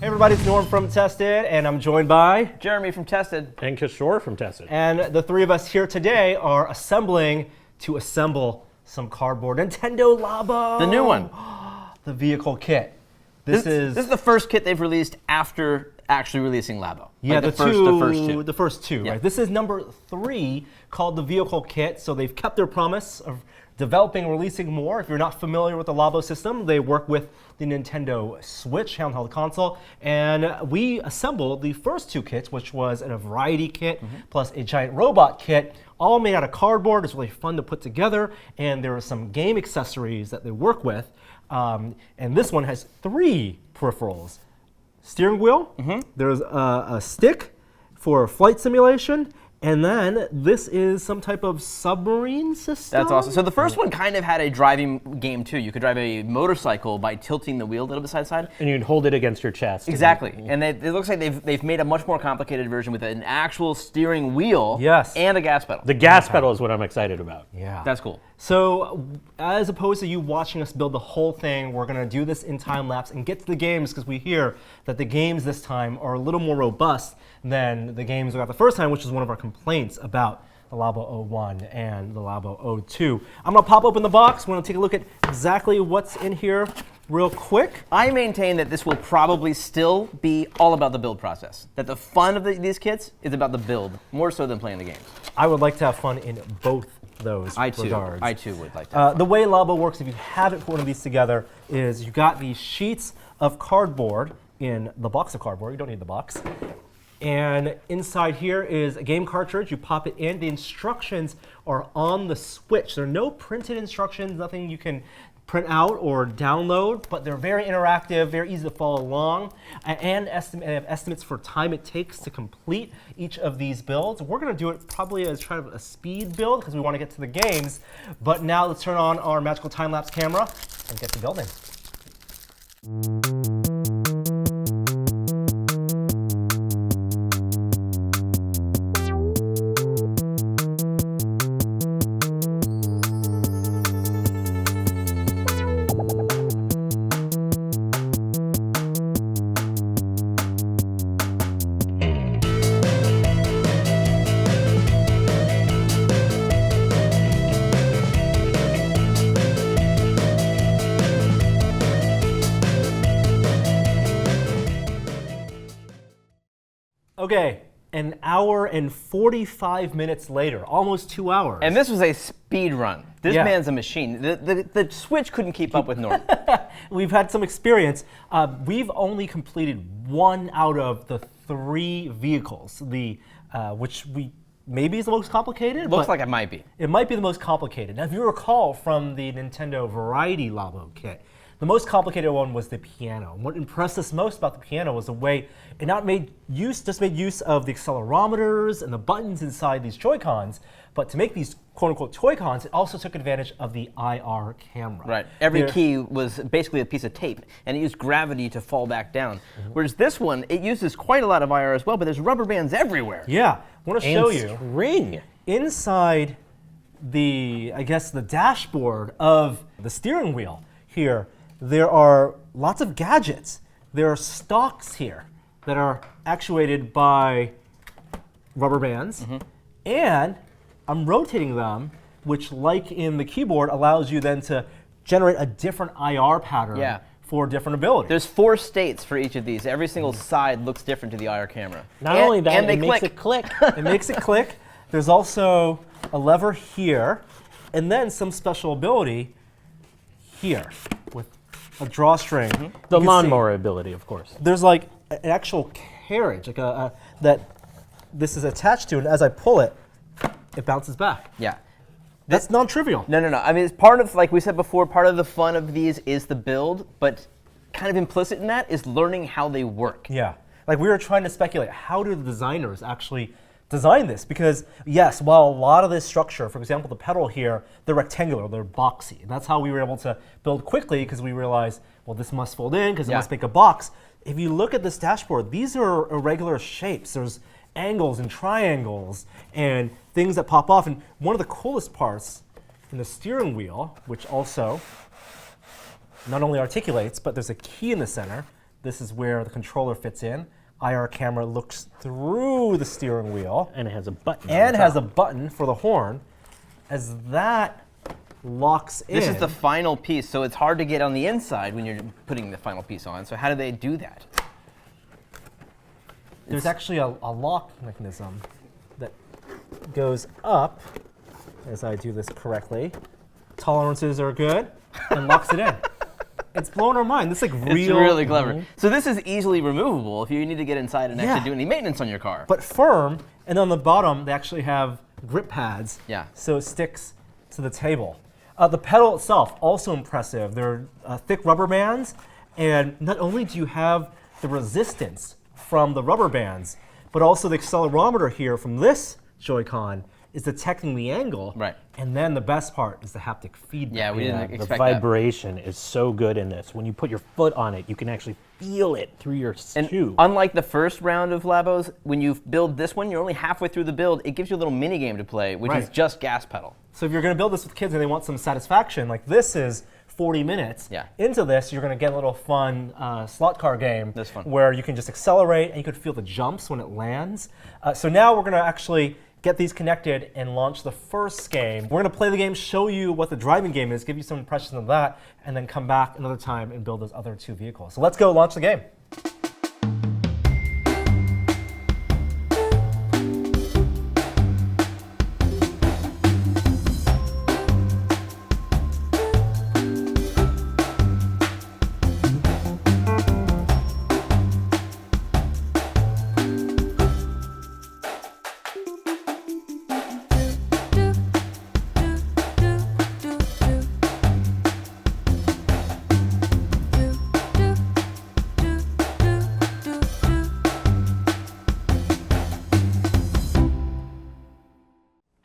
Hey everybody, it's Norm from Tested, and I'm joined by Jeremy from Tested. And Kishore from Tested. And the three of us here today are assembling to assemble some cardboard. Nintendo Labo! The new one. The vehicle kit. This is the first kit they've released after actually releasing Labo. Yeah, like the first two, Yeah. right? This is number 3 called the vehicle kit, so they've kept their promise of developing and releasing more. If you're not familiar with the Labo system, they work with the Nintendo Switch handheld console, and we assembled the first 2 kits, which was a variety kit plus a giant robot kit, all made out of cardboard. It's really fun to put together, and there are some game accessories that they work with, and this one has 3 peripherals. Steering wheel, there's a stick for flight simulation, and then this is some type of submarine system. That's awesome. So the first one kind of had a driving game too. You could drive a motorcycle by tilting the wheel a little bit side to side. And you'd hold it against your chest. Exactly. And it looks like they've made a much more complicated version with an actual steering wheel and a gas pedal. The gas pedal is what I'm excited about. Yeah. That's cool. So as opposed to you watching us build the whole thing, we're going to do this in time lapse and get to the games, because we hear that the games this time are a little more robust than the games we got the first time, which is one of our complaints about the Labo 01 and the Labo 02. I'm going to pop open the box. We're going to take a look at exactly what's in here real quick. I maintain that this will probably still be all about the build process. That the fun of these kits is about the build, more so than playing the games. I would like to have fun in both those regards. I too would like to. The way Labo works, if you haven't put one of these together, is you got these sheets of cardboard in the box of cardboard. You don't need the box. And inside here is a game cartridge. You pop it in. The instructions are on the Switch. There are no printed instructions, nothing you can print out or download, but they're very interactive, very easy to follow along, and have estimates for time it takes to complete each of these builds. We're going to do it probably as kind of a speed build because we want to get to the games, but now let's turn on our magical time-lapse camera and get to building. Okay, an hour and 45 minutes later, almost 2 hours. And this was a speed run. This Yeah. man's a machine. The Switch couldn't keep up with Norm. We've had some experience. We've only completed 1 out of the 3 vehicles, which maybe is the most complicated. Looks but like it might be. It might be the most complicated. Now, if you recall from the Nintendo Variety Labo kit, the most complicated one was the piano. And what impressed us most about the piano was the way it not made use of the accelerometers and the buttons inside these Joy-Cons, but to make these quote-unquote Toy-Cons, it also took advantage of the IR camera. Right. Every key was basically a piece of tape, and it used gravity to fall back down. Whereas this one, it uses quite a lot of IR as well, but there's rubber bands everywhere. Yeah, I want to show you. String. Inside the dashboard of the steering wheel here, there are lots of gadgets. There are stalks here that are actuated by rubber bands, and I'm rotating them, which, like in the keyboard, allows you then to generate a different IR pattern for different abilities. There's 4 states for each of these. Every single side looks different to the IR camera. Not only that, it makes it click. It makes it click. There's also a lever here, and then some special ability here with a drawstring. The lawnmower ability, of course. There's like an actual carriage, like that this is attached to, and as I pull it, it bounces back. Yeah. That's non-trivial. No. I mean, it's part of, like we said before, part of the fun of these is the build, but kind of implicit in that is learning how they work. Yeah. Like we were trying to speculate, how do the designers actually design this? Because yes, while a lot of this structure, for example, the pedal here, they're rectangular, they're boxy. And that's how we were able to build quickly, because we realized, well, this must fold in because it must make a box. If you look at this dashboard, these are irregular shapes. There's angles and triangles and things that pop off. And one of the coolest parts in the steering wheel, which also not only articulates, but there's a key in the center This is where the controller fits in. IR camera looks through the steering wheel. And it has a button. And has a button for the horn. As that locks in. This is the final piece, so it's hard to get on the inside when you're putting the final piece on. So how do they do that? There's actually a lock mechanism that goes up, as I do this correctly. Tolerances are good, and locks it in. It's blowing our mind. This is like real. It's really clever. So this is easily removable if you need to get inside and actually do any maintenance on your car. But firm, and on the bottom, they actually have grip pads. Yeah. So it sticks to the table. The pedal itself, also impressive. They're thick rubber bands, and not only do you have the resistance from the rubber bands, but also the accelerometer here from this Joy-Con is detecting the angle. Right. And then the best part is the haptic feedback. Yeah, we didn't expect The that. vibration is so good in this. When you put your foot on it, you can actually feel it through your shoe. Unlike the first round of Labos, when you build this one, you're only halfway through the build. It gives you a little mini game to play, which is just gas pedal. So if you're going to build this with kids and they want some satisfaction, like this is 40 minutes. Yeah. Into this, you're going to get a little fun slot car game That's fun. where you can just accelerate and you could feel the jumps when it lands. So now we're going to actually get these connected and launch the first game. We're going to play the game, show you what the driving game is, give you some impressions of that, and then come back another time and build those other two vehicles. So let's go launch the game.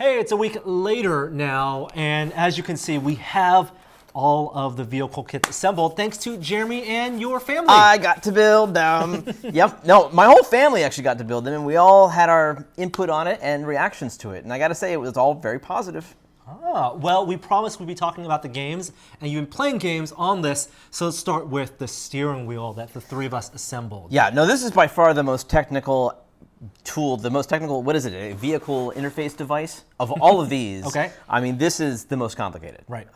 It's a week later now, and as you can see, we have all of the vehicle kits assembled thanks to Jeremy and your family. I got to build them. Yep. No, my whole family actually got to build them, and we all had our input on it and reactions to it. And I got to say, it was all very positive. Well, we promised we'd be talking about the games, and you've been playing games on this, so let's start with the steering wheel that the three of us assembled. Yeah, no, this is by far the most technical tool, the most technical, what is it, a vehicle interface device? Of all of these, Okay. I mean, this is the most complicated. Right.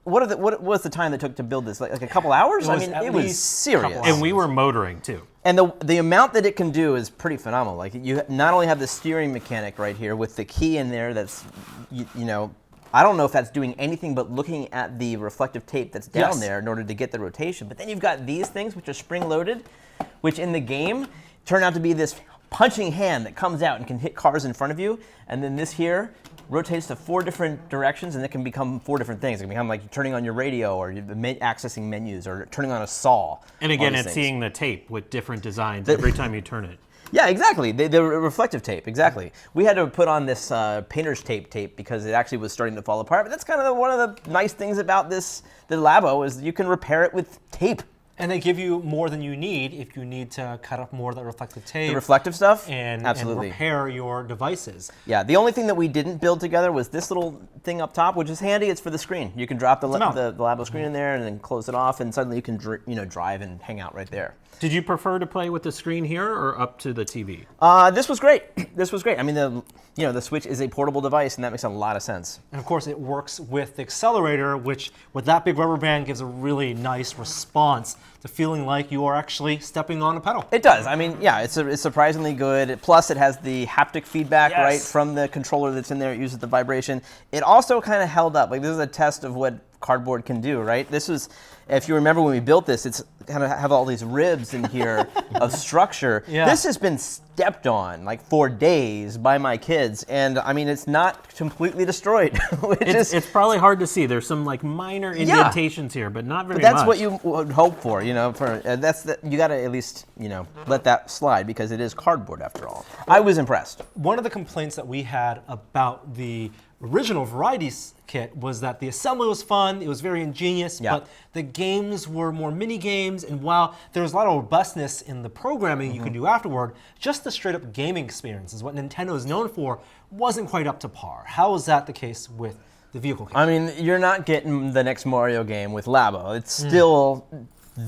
What was the time that took to build this? Like a couple hours? It was I mean, at it was least serious. couple hours. And we were motoring too. And the amount that it can do is pretty phenomenal. Like you not only have the steering mechanic right here with the key in there that's, you know, I don't know if that's doing anything but looking at the reflective tape that's down there in order to get the rotation. But then you've got these things which are spring-loaded, which in the game turn out to be this punching hand that comes out and can hit cars in front of you. And then this here rotates to 4 different directions, and it can become 4 different things. It can become like turning on your radio, or accessing menus, or turning on a saw. And again, it's things. seeing the tape with different designs every time you turn it. Yeah, exactly. The reflective tape, exactly. We had to put on this painter's tape because it actually was starting to fall apart. But that's kind of one of the nice things about the Labo is you can repair it with tape. And they give you more than you need if you need to cut up more of that reflective tape. The reflective stuff? And Absolutely. repair your devices. Yeah, the only thing that we didn't build together was this little thing up top, which is handy. It's for the screen. You can drop the Labo screen in there and then close it off, and suddenly you can drive and hang out right there. Did you prefer to play with the screen here or up to the TV? This was great. This was great. I mean, the Switch is a portable device, and that makes a lot of sense. And of course, it works with the Accelerator, which with that big rubber band gives a really nice response to feeling like you are actually stepping on a pedal. It does. I mean, yeah, it's surprisingly good. Plus, it has the haptic feedback right from the controller that's in there. It uses the vibration. It also kind of held up. Like, this is a test of what cardboard can do, right? This was, if you remember when we built this, it's kind of have all these ribs in here of structure. Yeah. This has been stepped on like for days by my kids, and I mean, it's not completely destroyed. It's probably hard to see. There's some like minor indentations here, but not very much. But that's what you would hope for, you know. You got to at least, let that slide because it is cardboard after all. I was impressed. One of the complaints that we had about the original Varieties kit was that the assembly was fun, it was very ingenious, but the games were more mini games, and while there was a lot of robustness in the programming you could do afterward, just the straight up gaming experience is what Nintendo is known for, wasn't quite up to par. How is that the case with the vehicle kit? I mean, you're not getting the next Mario game with Labo. It's still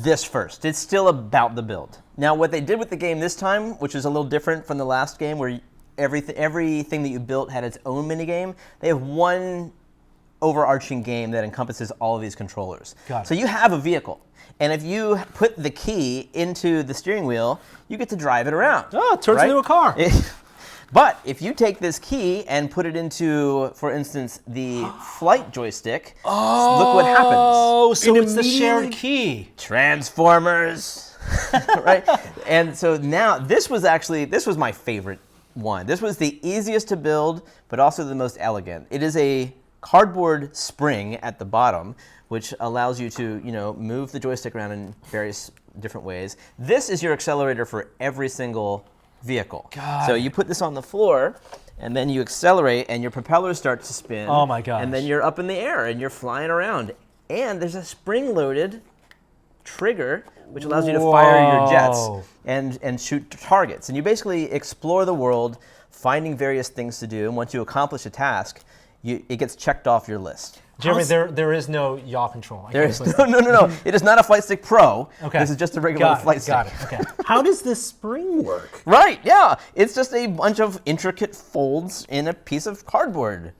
this first. It's still about the build. Now, what they did with the game this time, which is a little different from the last game where everything that you built had its own minigame, they have one overarching game that encompasses all of these controllers. Got it. So you have a vehicle. And if you put the key into the steering wheel, you get to drive it around. Oh, it turns right? into a car. But if you take this key and put it into, for instance, the flight joystick, look what happens. Oh, so it's the shared key. Transformers, right? And so now this was my favorite one. This was the easiest to build, but also the most elegant. It is a cardboard spring at the bottom, which allows you to, move the joystick around in various different ways. This is your accelerator for every single vehicle. So you put this on the floor, and then you accelerate, and your propellers start to spin. Oh my gosh. And then you're up in the air, and you're flying around. And there's a spring-loaded trigger, which allows you to fire your jets and shoot targets. And you basically explore the world, finding various things to do. And once you accomplish a task, it gets checked off your list. Jeremy, there is no yaw control. No. It is not a Flight Stick Pro. Okay. This is just a regular Flight Stick. Got it. Okay. How does this spring work? Right, yeah. It's just a bunch of intricate folds in a piece of cardboard.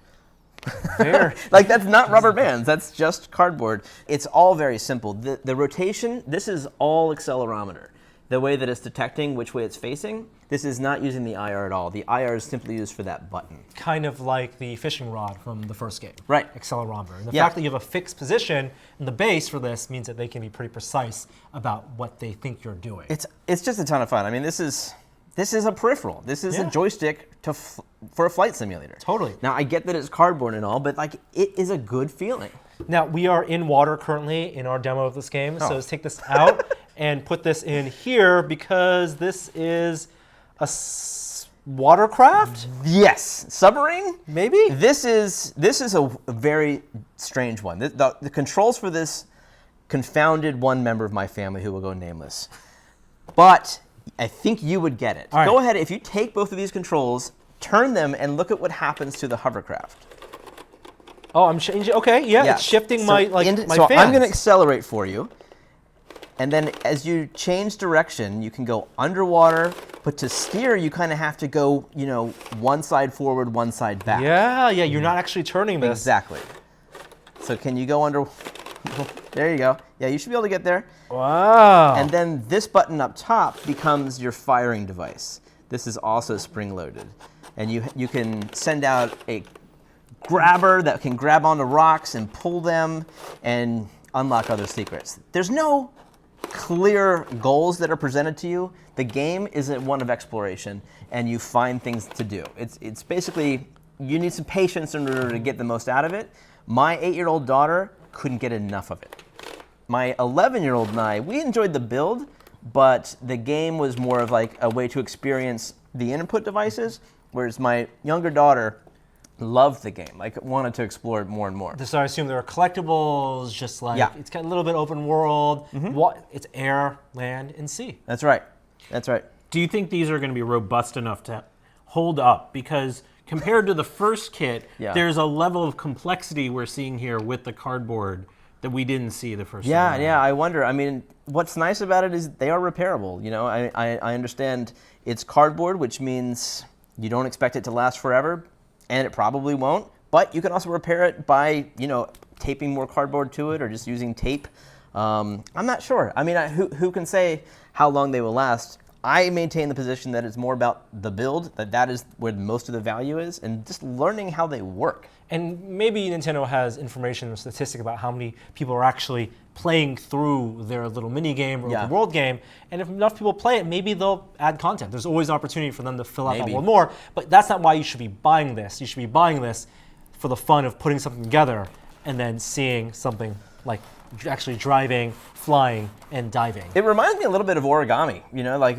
Fair. Like, that's not rubber bands, that's just cardboard. It's all very simple. The rotation, this is all accelerometer. The way that it's detecting which way it's facing, this is not using the IR at all. The IR is simply used for that button. Kind of like the fishing rod from the first game. Right. Accelerometer. And the Yeah. fact that you have a fixed position in the base for this means that they can be pretty precise about what they think you're doing. It's just a ton of fun. I mean, this is a peripheral. This is a Yeah. joystick for a flight simulator. Totally. Now, I get that it's cardboard and all, but it is a good feeling. Now, we are in water currently in our demo of this game, so Oh. let's take this out and put this in here because this is a watercraft? Yes, submarine. Maybe? This is a very strange one. The controls for this confounded one member of my family who will go nameless. But I think you would get it. All right. Go ahead, if you take both of these controls, turn them, and look at what happens to the hovercraft. Oh, I'm changing. Okay, yeah, it's shifting my so my so fans. I'm going to accelerate for you. And then as you change direction, you can go underwater, but to steer, you kind of have to go, one side forward, one side back. Yeah, you're not actually turning this. Exactly. So can you go under? There you go. Yeah, you should be able to get there. Wow. And then this button up top becomes your firing device. This is also spring-loaded. And you can send out a grabber that can grab onto rocks and pull them and unlock other secrets. There's no clear goals that are presented to you. The game is one of exploration, and you find things to do. It's basically, you need some patience in order to get the most out of it. My 8-year-old daughter couldn't get enough of it. My 11-year-old and I, we enjoyed the build, but the game was more of like a way to experience the input devices, whereas my younger daughter loved the game, wanted to explore it more and more. So I assume there are collectibles, just like, Yeah. it's kind of a little bit open world. It's air, land, and sea. That's right. That's right. Do you think these are going to be robust enough to hold up? Because compared to the first kit, Yeah. there's a level of complexity we're seeing here with the cardboard that we didn't see the first time. Yeah, I wonder. I mean, what's nice about it is they are repairable. I understand it's cardboard, which means you don't expect it to last forever, and it probably won't. But you can also repair it by, taping more cardboard to it or just using tape. I'm not sure. I mean, who can say how long they will last? I maintain the position that it's more about the build, that is where most of the value is, and just learning how they work. And maybe Nintendo has information or statistic about how many people are actually playing through their little mini game or Yeah. open world game. And if enough people play it, maybe they'll add content. There's always opportunity for them to fill out that Maybe. world more. But that's not why you should be buying this. You should be buying this for the fun of putting something together and then seeing something like actually driving, flying, and diving. It reminds me a little bit of origami, like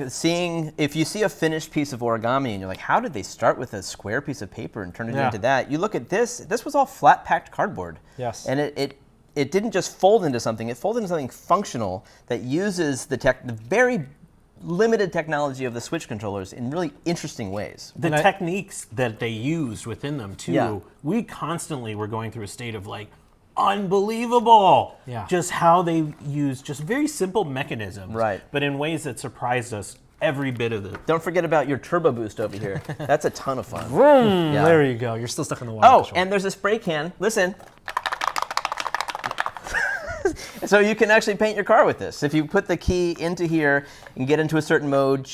if you see a finished piece of origami and you're like, how did they start with a square piece of paper and turn it Yeah. into that? You look at this was all flat packed cardboard. Yes. And it didn't just fold into something, it folded into something functional that uses the very limited technology of the Switch controllers in really interesting ways. The And I- techniques that they used within them, too, Yeah. we constantly were going through a state of unbelievable. Yeah. Just how they use just very simple mechanisms, Right. but in ways that surprised us every bit of it. Don't forget about your turbo boost over here. That's a ton of fun. Yeah. There you go. You're still stuck in the water. Oh, Kishore. and there's a spray can. Listen. So you can actually paint your car with this. If you put the key into here and get into a certain mode,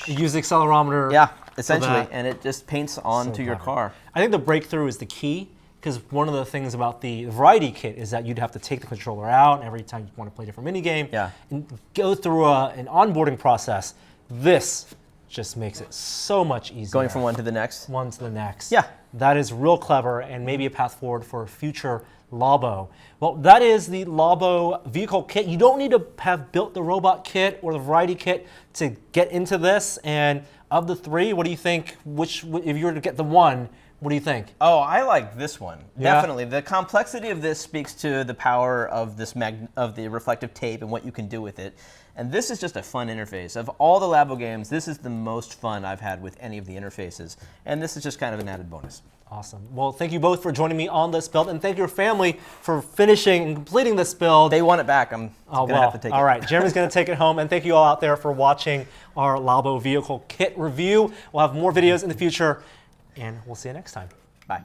You use the accelerometer. yeah, essentially, that. and it just paints onto your clever. car. I think the breakthrough is the key, because one of the things about the variety kit is that you'd have to take the controller out every time you want to play a different minigame, Yeah. and go through an onboarding process. This just makes it so much easier. Going from one to the next. one to the next. Yeah. That is real clever and maybe a path forward for future Labo. Well, that is the Labo vehicle kit. You don't need to have built the robot kit or the variety kit to get into this. And of the three, what do you think? Which, if you were to get the one, what do you think? Oh, I like this one. Yeah? Definitely. The complexity of this speaks to the power of this of the reflective tape and what you can do with it. And this is just a fun interface. Of all the Labo games, this is the most fun I've had with any of the interfaces. And this is just kind of an added bonus. Awesome. Well, thank you both for joining me on this build, and thank your family for finishing and completing this build. They want it back. I'm going to have to take it. All right, Jeremy's going to take it home, and thank you all out there for watching our Labo vehicle kit review. We'll have more videos in the future, and we'll see you next time. Bye.